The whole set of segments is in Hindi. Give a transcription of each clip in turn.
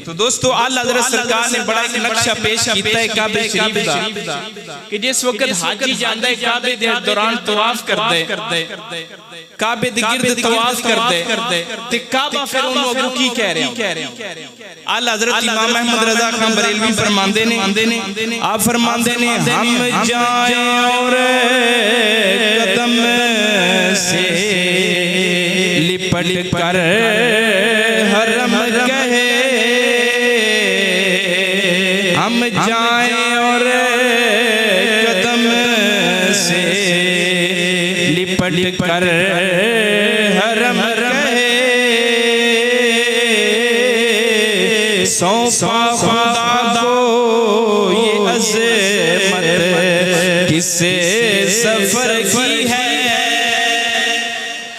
तो दोस्तों आला हज़रत सरकार ने बड़ा एक नक्शा पेश किया है काबे शरीफ दा कि जिस वक्त हाजी जांदा है काबे दे दौरान तवाफ करदे काबे दे गिरद तवाफ करदे ते काबा फिर उन्होंने अगू की कह रहे आला हज़रत इमाम अहमद रज़ा खान बरेलवी फरमांदे ने आप फरमांदे ने हम जाएं और कदम से लिपट कर हरम कहे हम जाएं और कदम से लिपट कर हरम कहे सौंपा खुदा को ये अज़मत किसे सफर की है।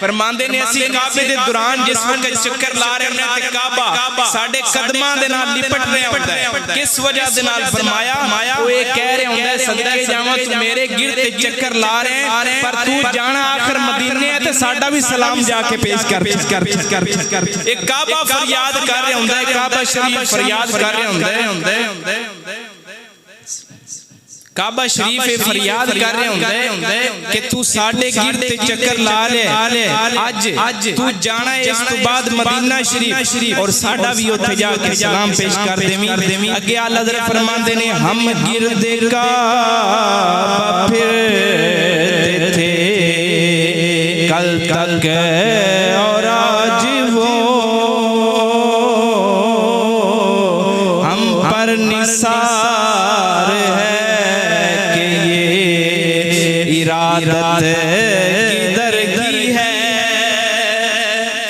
फरमांदे ने असी काबे दे दौरान जिस वक्त चक्कर ला रहे होंदे ते काबा साडे कदमां दे नाल लिपट रहा होंदा है किस वजह दे नाल फरमाया वो ये कह रहे होंदा है सदके जावां तू मेरे गिरद ते चक्कर ला रहे हैं पर तू जाना आखिर मदीने है ते साडा भी सलाम जाके पेश कर एक काबा फरियाद कर रहा होंदा है काबा शरीफ फरियाद कर रहा होंदा है काबा शरीफ फरियाद कर रहे होंदे कि तू साडे गिरद ते चक्कर ला ले आज तू जाना है इस तो बाद मदीना शरीफ और साडा भी उत्थे जाके सलाम पेश कर देवी। अगे आला हज़रत फरमांदे ने हम गिरद काबा फिरते थे कल तक और आज वो हम पर निसार है इरादत किधर की है।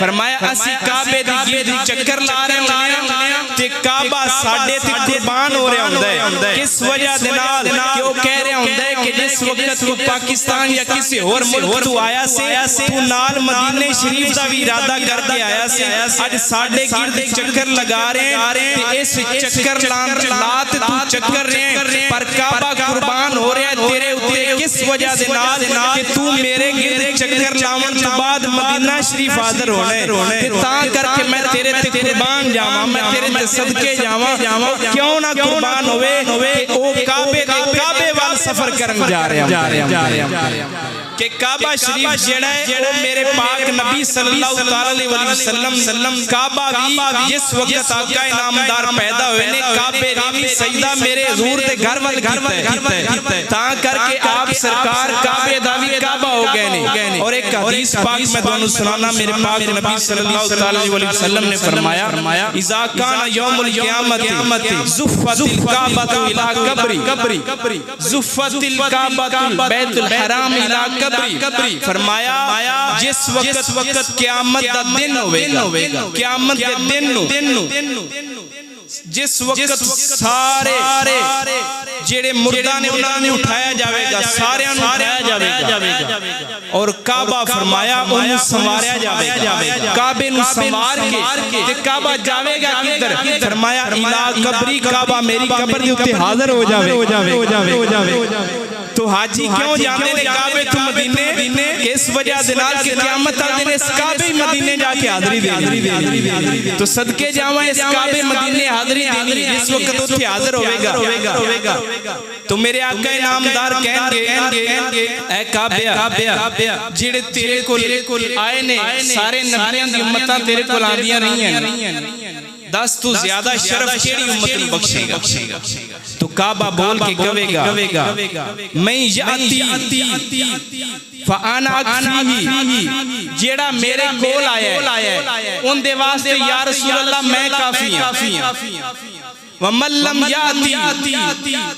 फरमाया असी काबे दी गिरद चक्कर ला रहे हैं ते काबा साडे ते कुर्बान हो रहा होंदा है किस वजह दे नाल कि वो कह रहा होंदा है कि जिस वक्त तू पाकिस्तान या किसी और मुल्क तू आया से तू नाल मदीने शरीफ दा भी इरादा करके आया से आज साडे गिरद चक्कर लगा रहे हैं ते इस चक्कर लात तू चक्कर रहे पर काबा कुर्बान हो रहा है तेरे उत्ते किस वजह दे नाल कि तू मेरे गिरद चक्कर लावन तो बाद मदीना शरीफ हाजिर होने ते तां करके मैं तेरे ते कुर्बान जावां मैं तेरे ते सदके जावां क्यों ना कुर्बान होवे कि ओ काबे वाल सफर करन जा रहे हैं कि काबा शरीफ जेड़ा है वो मेरे पाक नबी सल्लल्लाहु अलैहि वसल्लम काबा भी जिस वक्त आका इनामदार पैदा हुए ने काबे दी सजदा मेरे हुजूर दे घर वाल कीता तां करके आप सरकार काबे दा भी काबा हो गए ने। और एक हदीस पाक मैं तुहानू सुनाना मेरे पाक नबी सल्लल्लाहु अलैहि वसल्लम ने फरमाया इज़ा कान यौमुल क़यामत ज़ुफ़तिल काबतु इला कब्री ज़ुफ़तिल काबतु बैतुल हराम इला कब्री। फरमाया जिस वक्त क़यामत दा दिन होवेगा क़यामत दे दिन जिस वक्त सारे जेड़े मुर्दा ने उन्हें उठाया जाएगा सारे उठाया जाएगा और काबा फरमाया उन्हें संवारया जाएगा काबे नु संवार के ते काबा जाएगा किधर फरमाया इला कब्री काबा मेरी कब्र दे उत्ते हाजिर हो जावे। तो हाजी क्यों जाते ने काबे तू मदीने इस वजह दे नाल कि क़यामत दा दिन इस काबे मदीने जाके हाज़री दे तो सदके जावां इस काबे मदीने हाज़री देनी जिस वक्त उत्थे हाजिर होवेगा तो मेरे आका इनामदार कहेंगे ऐ काबा जेड़े तेरे कोल आए ने सारे नबियां दी उम्मतां तेरे कोल आंदियां रहियां दस तू ज्यादा शरफ केड़ी उम्मत नू बख्शेगा। तो काबा बोल के कहेगा मैं याती फ़अना अक्फ़ीही जेड़ा मेरे कोल आया है उनदे वास्ते या रसूल अल्लाह मैं काफी हां वमल्लम याती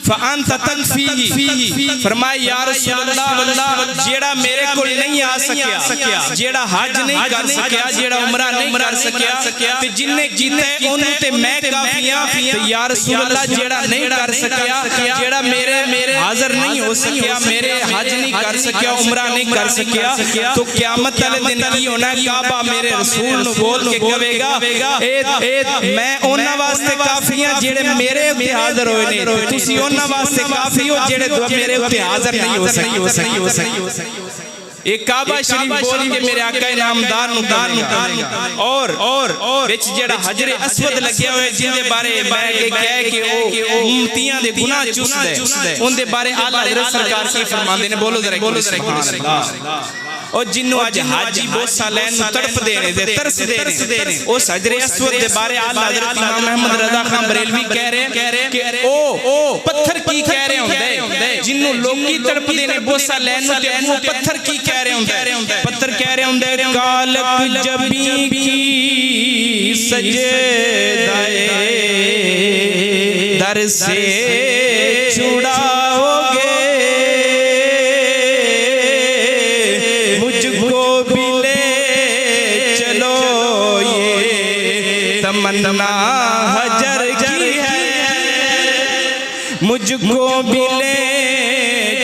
फ़अंत तकफ़ीही फरमाया या रसूल अल्लाह जेड़ा मेरे कोल नहीं आ सकिया जेड़ा हज नहीं कर सकिया जेड़ा उमरा नहीं कर सकिया ते जिन्ने कीते ओनू ते मैं काफी हां ते या रसूल अल्लाह जेड़ा नहीं कर सकिया जेड़ा मेरे हाजिर नहीं हो सकिया मेरे हज नहीं कर सकिया उमरा नहीं कर सकिया तो क़यामत वाले दिन की होना काबा मेरे रसूल नू बोल के कहेगा ए मैं उन्हां वास्ते काफी हां जेड़े मेरे उत्ते हाजिर होए ने तुसी उन्हां वास्ते काफी हो जेड़े मेरे उत्ते हाजिर नहीं हो सकी। एक काबा शरीफ बोल के मेरे आका नामदार नु दान और विच जेड़ा हजरे अस्वद लग्या होया जिंदे बारे मैं कह के ओ उम्मतियां दे गुनाह चुसदा है उनदे बारे आला हज़रत सरकार की फरमांदे ने बोलो जरा सुभान अल्लाह और जिन्हों अज हाजी बोसा लैन तड़प देने दे तरस देने उस हजरे अस्वद दे बारे आला हज़रत इमाम अहमद रज़ा खान बरेलवी कह रहे कि ओ पत्थर की कह रहे होंदे जिन्हों लोकी तड़प देने बोसा लैन ते वो पत्थर की कह रहे होंदे पत्थर कह रहे होंदे कालक जबी की सजदाए दर से छुड़ाओगे तमन्ना हजर की है मुझको भी ले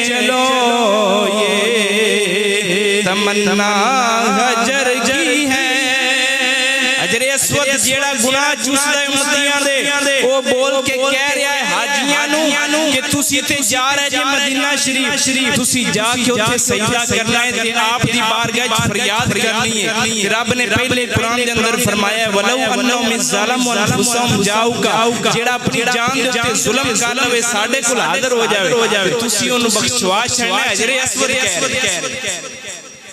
चलो ये तमन्ना हजर की है हजरे अस्वद जेड़ा गुनाह चूसदा है उम्मतियां दे ओ बोल के कह रहा है हाजियां नु कि तुसी ते जा रहे जे मदीना शरीफ तुसी जाके उत्थे सजदा करना है ते आप दी बारगाह च फरियाद करनी है रब ने पहले कुरान दे अंदर फरमाया वलौ अन्नो मिन ज़लम व अनफुसहुम जाऊका जेड़ा अपनी जान दे उत्ते जुल्म कर लवे साडे कोल हाजिर हो जावे तुसी ओनु बख्शवा छड़ना हजरे अस्वद कह रहे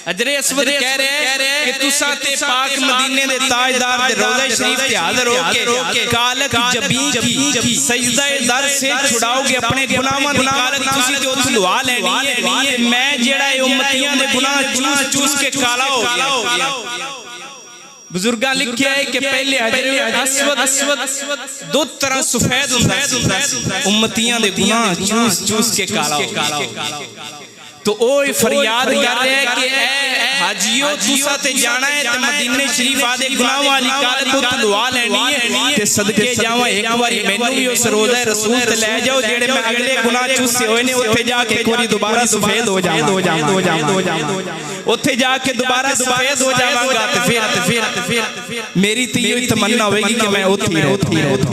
हजरे अस्वद कह रहे कि तुसा ते पाक मदीने दे ताजदार दे रोज़ा शरीफ ते हाजिर होके कालक जबीन की सजदाए दर से छुड़ाओगे अपने गुनाहां दी कालक तुसी ते उस दुआ लेनी है मैं जेड़ा ए उम्मतियां दे गुनाह चूस के काला हो गया बुजुर्गा लिखा है कि पहले हजरे अस्वद दो तरह सफेद हुंदा उम्मतियां दे गुनाह चूस के काला हो तो ओ फरियाद कर रहे हैं कि ए हाजियो तुसा ते जाना है ते मदीने शरीफ आदे गुनाह वाली काल को दुआ लेनी है ते सदके जावां एक बारी मैनू भी उस रोज़ा रसूल ते ले जाओ जेड़े मैं अगले गुनाह चूसे होए ने उत्थे जाके एक बारी दोबारा सफेद हो जावां उत्थे जाके दोबारा सफेद हो जावांगा ते फिर मेरी तो ये तमन्ना होगी कि मैं उत्थे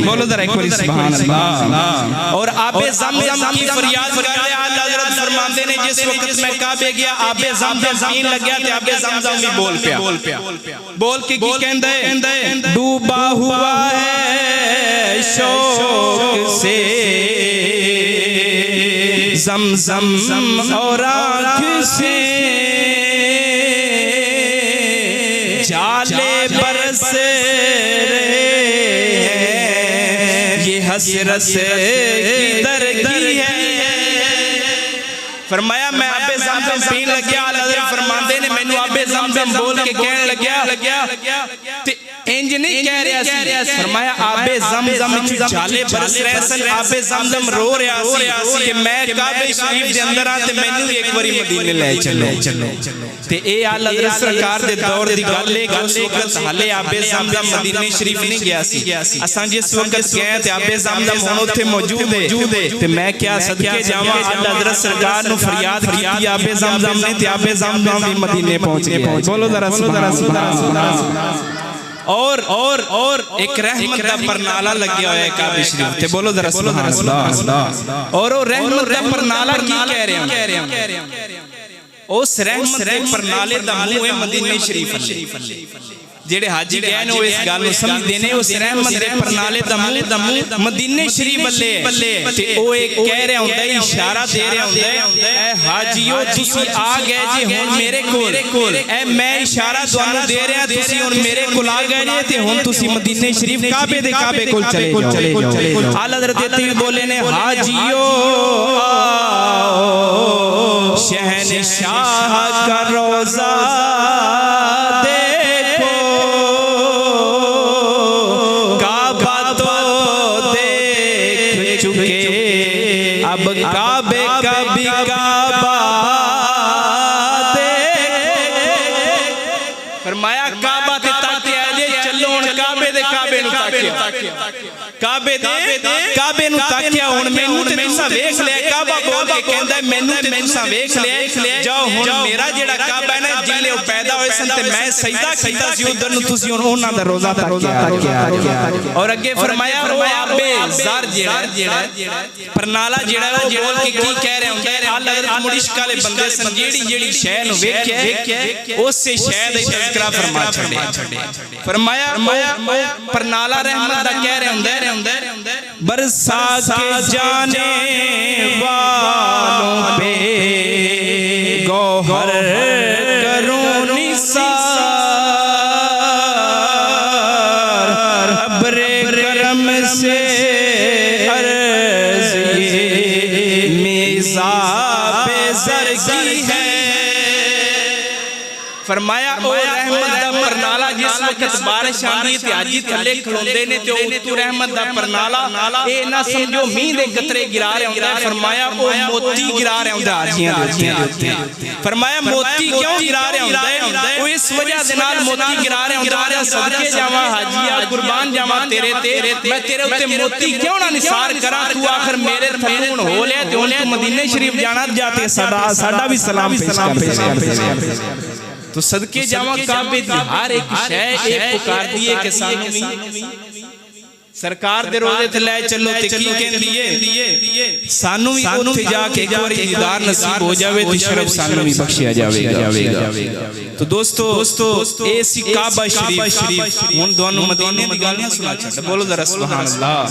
बोलो जरा एक बारी सुभान अल्लाह और आबे ज़मज़म की फरियाद कर रहे आला हज़रत फरमाते ने जिस वक्त मैं काबे गया आबे ज़मज़म पीन लग गया ते आबे ज़मज़म भी बोल के की कहंदा है डूबा हुआ है शौक से ज़मज़म और आँख से जाले बरस ये हसरत किधर की है फरमाया मैं आबे ज़मज़म पीन लग गया हज़रत फरमाते ने मैनू आबे ज़मज़म बोल के कहने लग गया ते इंज नहीं कह रहा सी फरमाया आबे ज़मज़म च जाले बरस रहे सन आबे ज़मज़म रो रहा सी कि मैं काबे शरीफ दे अंदर आ ते मैनू एक बारी मदीने ले चलो ते ए आला हज़रत सरकार दे दौर दी गल है कि उस वक्त हाले आबे ज़मज़म मदीने शरीफ नहीं गया सी असां जिस वक्त गए ते आबे ज़मज़म हुण उत्थे मौजूद है ते मैं क्या सदके जावां आला हज़रत सरकार नु फरियाद की आबे ज़मज़म ने ते आबे ज़मज़म भी मदीने पहुंच गए बोलो जरा सुभान अल्लाह और एक रहमत दा परनाला लग्या होया है काबे शरीफ ते बोलो जरा सुभान अल्लाह और वो रहमत दा परनाला की कह रहे हैं उस रहमत दे परनाले दा मुंह है मदीने शरीफ जेड़े हाजी गए ने इस गल नु समझदे ने उस रहमत दे परनाले दा मुंह मदीने शरीफ बल्ले ते ओ एक कह रहा हुंदा है इशारा दे रहा हुंदा है ए हाजियो तुसी आ गए जे हुन मेरे कोल ए मैं इशारा तुहानू दे रहा तुसी हुन मेरे कोल आ गए जे ते हुन तुसी मदीने शरीफ काबे दे काबे कोल चले जाओ आला हज़रत देते बोले ने हाजियो शहनशाह का रोज़ा अब काबे का भी काबा फरमाया काबा ते ताके आले चलो हुन काबे दे काबे नु ताके ਕਾਬੇ ਨੂੰ ਤਾਕਿਆ ਹੁਣ ਮੈਨੂੰ ਤੇ ਤੁਸੀਂ ਵੇਖ ਲਿਆ ਕਾਬਾ ਬੋਲ ਕੇ ਕਹਿੰਦਾ ਮੈਨੂੰ ਤੇ ਤੁਸੀਂ ਵੇਖ ਲਿਆ ਜਾਓ ਹੁਣ ਮੇਰਾ ਜਿਹੜਾ ਕਾਬਾ ਹੈ ਨਾ ਜਿੱਲੇ ਉਹ ਪੈਦਾ ਹੋਏ ਸਨ ਤੇ ਮੈਂ ਸਜਦਾ ਕੀਤਾ ਸੀ ਉਧਰ ਨੂੰ ਤੁਸੀਂ ਉਹਨਾਂ ਦਾ ਰੋਜ਼ਾ ਤੱਕਿਆ ਔਰ ਅੱਗੇ ਫਰਮਾਇਆ ਉਹ ਆਬੇ ਜ਼ਰ ਜਿਹੜਾ ਪਰਨਾਲਾ ਜਿਹੜਾ ਉਹ ਬੋਲ ਕੇ ਕੀ ਕਹਿ ਰਿਹਾ ਹੁੰਦਾ ਹੈ ਅੱਲਾਹ ਹਜ਼ਰਤ ਮੁਰਿਸ਼ਕ ਵਾਲੇ ਬੰਦੇ ਸਨ ਜਿਹੜੀ ਸ਼ੈ ਨੂੰ ਵੇਖਿਆ ਉਸੇ ਸ਼ੈ ਦਾ ਤਜ਼ਕਰਾ ਫਰਮਾ ਛੱਡਿਆ फरमाया परनाला रहमत दा कह रहे हुंदा बरसा के जाने वालों पे गौहर करूं निसार अब्रे करम से अर्ज़ ये मिज़ाब ज़र की है फरमाया ओ रहमत दा परनाला जिस वक्त बारिश आंदी ते हाजी थल्ले खलोंदे ने ते उत्तों रहमत दा परनाला ए ना समझो मींह दे कतरे गिरा रहा हुंदा है फरमाया ओ मोती गिरा रहा हुंदा हाजियां दे उत्ते फरमाया मोती क्यों गिरा रहा हुंदा है ओ इस वजह दे नाल मोती गिरा रहा हुंदा है सदके जावां हाजिया कुर्बान जावां तेरे ते मैं तेरे उत्ते मोती क्यों ना निसार करा तू आखिर मेरे थल्लों हो ले ते हुन तू मदीने शरीफ जाना जाते साडा भी सलाम पेश कर तो सदके जावा काबे दी हर एक शै एक पुकार दी है कि सानू भी सरकार दे रोजे ते ले चलो ते की कहंदी है सानू भी उत्थे जाके एक बार दीदार नसीब हो जावे ते शरफ सानू भी बख्शिया जावेगा तो दोस्तों ए सी काबा शरीफ हुन दोनों मदीने दी गल्लां सुना छड्ड बोलो जरा सुभान अल्लाह।